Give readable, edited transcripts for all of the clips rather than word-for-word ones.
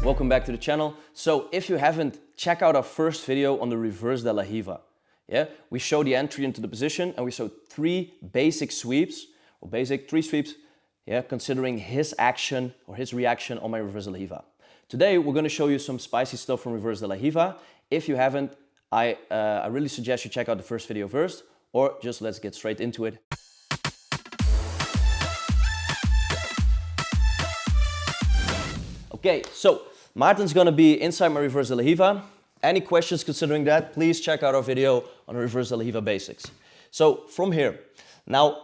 welcome back to the channel. So if you haven't, check out our first video on the reversedelariva. Yeah, we show the entry into the position and we show three basic sweeps, or three sweeps, yeah, considering his action or his reaction on my reversedelariva. Today we're going to show you some spicy stuff from reversedelariva. If you haven't, I really suggest you check out the first video first, or just let's get straight into it. Okay, so Maarten's gonna be inside my reversedelariva. Any questions considering that, please check out our video on reversedelariva basics. So from here, now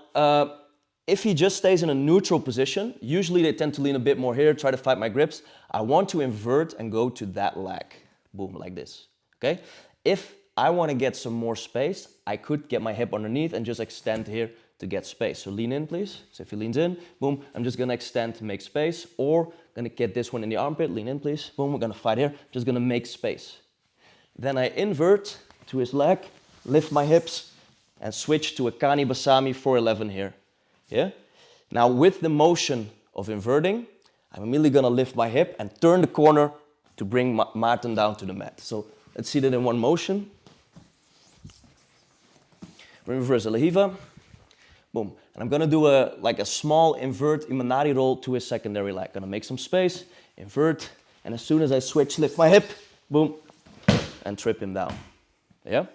if he just stays in a neutral position, usually they tend to lean a bit more here, try to fight my grips. I want to invert and go to that leg, boom, like this, okay? If I want to get some more space, I could get my hip underneath and just extend here to get space. So lean in, please. So if he leans in, boom, I'm just gonna extend to make space, or gonna get this one in the armpit, lean in, please. Boom, we're gonna fight here, just gonna make space. Then I invert to his leg, lift my hips, and switch to a Kani Basami 411 here. Yeah? Now with the motion of inverting, I'm immediately gonna lift my hip and turn the corner to bring Maarten down to the mat. So let's see that in one motion. Reversedelariva. Boom. And I'm gonna do a small invert Imanari roll to his secondary leg. Gonna make some space, invert, and as soon as I switch, lift my hip, boom, and trip him down. Yeah?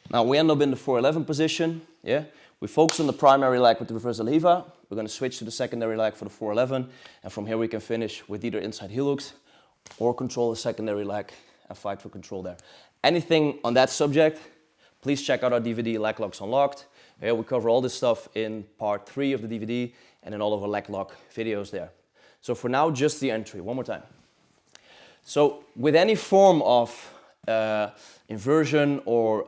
Now we end up in the 411 position. Yeah? We focus on the primary leg with the reversedelariva. We're gonna switch to the secondary leg for the 411, and from here we can finish with either inside heel hooks or control the secondary leg and fight for control there. Anything on that subject, please check out our DVD, Leglocks Unlocked. Yeah, we cover all this stuff in part 3 of the DVD and in all of our Leglock videos there. So for now, just the entry. One more time. So with any form of inversion or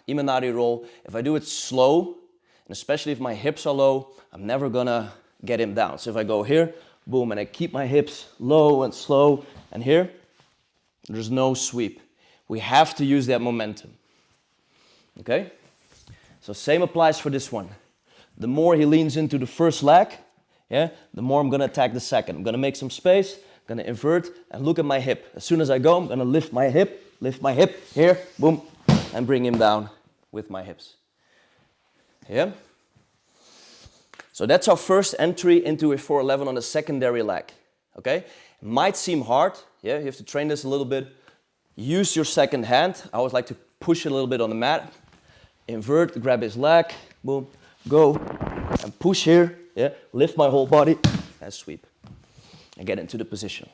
Imanari roll, if I do it slow, and especially if my hips are low, I'm never gonna get him down. So if I go here, boom, and I keep my hips low and slow, and here, there's no sweep. We have to use that momentum. Okay? So same applies for this one. The more he leans into the first leg, yeah, the more I'm gonna attack the second. I'm gonna make some space, gonna invert, and look at my hip. As soon as I go, I'm gonna lift my hip here, boom, and bring him down with my hips. Yeah? So that's our first entry into a 411 on the secondary leg. Okay? It might seem hard, yeah, you have to train this a little bit. Use your second hand. I always like to push it a little bit on the mat. Invert, grab his leg, boom, go, and push here, yeah, lift my whole body, and sweep, and get into the position.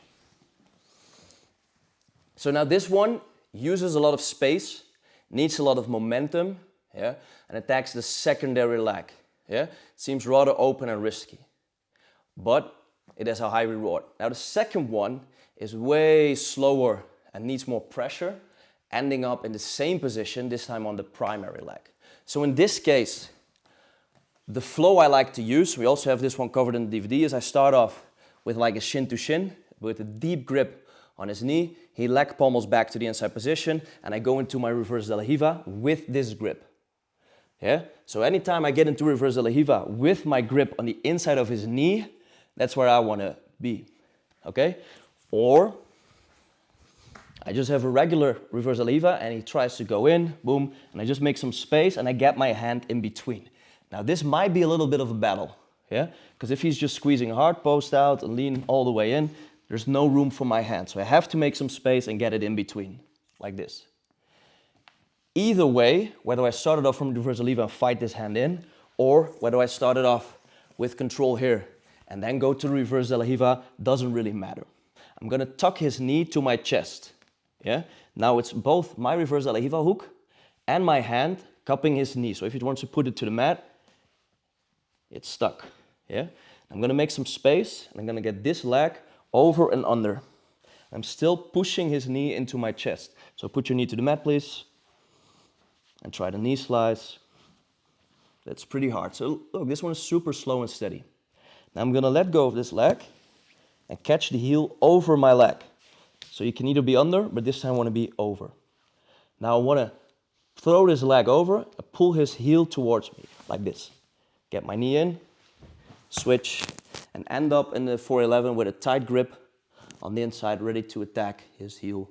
So now this one uses a lot of space, needs a lot of momentum, yeah, and attacks the secondary leg, yeah. It seems rather open and risky, but it has a high reward. Now the second one is way slower and needs more pressure, ending up in the same position, this time on the primary leg. So in this case, the flow I like to use, we also have this one covered in the DVD, is I start off with like a shin to shin, with a deep grip on his knee, he leg pommels back to the inside position, and I go into my reversedelariva with this grip. Yeah? So anytime I get into reversedelariva with my grip on the inside of his knee, that's where I want to be. Okay? Or I just have a regular reversedelariva and he tries to go in, boom, and I just make some space and I get my hand in between. Now this might be a little bit of a battle, yeah? Because if he's just squeezing hard, post out and lean all the way in, there's no room for my hand. So I have to make some space and get it in between, like this. Either way, whether I started off from the reversedelariva and fight this hand in, or whether I started off with control here and then go to the reversedelariva, doesn't really matter. I'm gonna tuck his knee to my chest. Yeah? Now it's both my reversedelariva hook and my hand cupping his knee. So if he wants to put it to the mat, it's stuck. Yeah? I'm gonna make some space and I'm gonna get this leg over and under. I'm still pushing his knee into my chest. So put your knee to the mat, please. And try the knee slice. That's pretty hard. So look, this one is super slow and steady. Now I'm gonna let go of this leg and catch the heel over my leg. So you can either be under, but this time I want to be over. Now I want to throw this leg over and pull his heel towards me, like this. Get my knee in, switch, and end up in the 411 with a tight grip on the inside, ready to attack his heel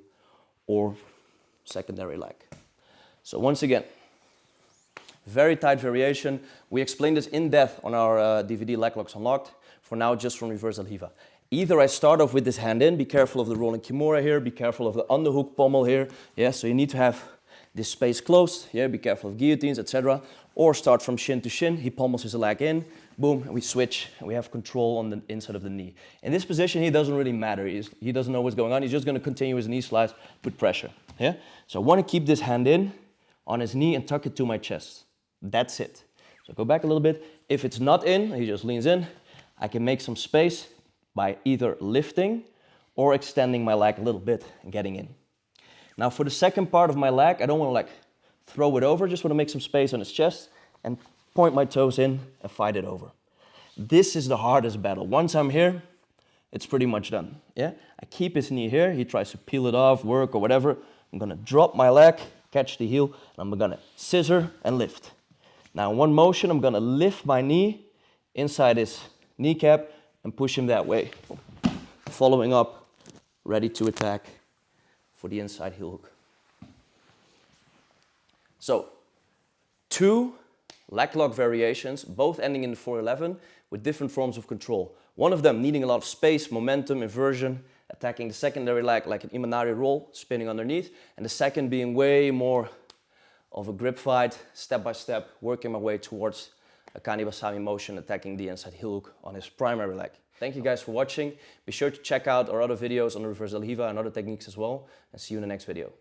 or secondary leg. So once again, very tight variation. We explained this in depth on our DVD Leglocks Unlocked. For now, just from reversedelariva. Either I start off with this hand in, be careful of the rolling kimura here, be careful of the underhook pommel here. Yeah, so you need to have this space closed. Yeah, be careful of guillotines, etc. Or start from shin to shin. He pommels his leg in, boom, and we switch, and we have control on the inside of the knee. In this position, he doesn't really matter. He doesn't know what's going on. He's just going to continue his knee slice, put pressure. Yeah. So I want to keep this hand in on his knee and tuck it to my chest. That's it. So go back a little bit. If it's not in, he just leans in. I can make some space by either lifting or extending my leg a little bit and getting in. Now for the second part of my leg, I don't want to like throw it over, just want to make some space on his chest and point my toes in and fight it over. This is the hardest battle. Once I'm here, it's pretty much done. Yeah? I keep his knee here, he tries to peel it off, work or whatever. I'm gonna drop my leg, catch the heel, and I'm gonna scissor and lift. Now in one motion, I'm gonna lift my knee inside his kneecap and push him that way. Following up, ready to attack for the inside heel hook. So, 2 leg lock variations, both ending in the 411 with different forms of control. One of them needing a lot of space, momentum, inversion, attacking the secondary leg like an imanari roll, spinning underneath, and the second being way more of a grip fight, step by step, working my way towards a kanibasami motion, attacking the inside heel hook on his primary leg. Thank you guys for watching. Be sure to check out our other videos on reversedelariva and other techniques as well, and see you in the next video.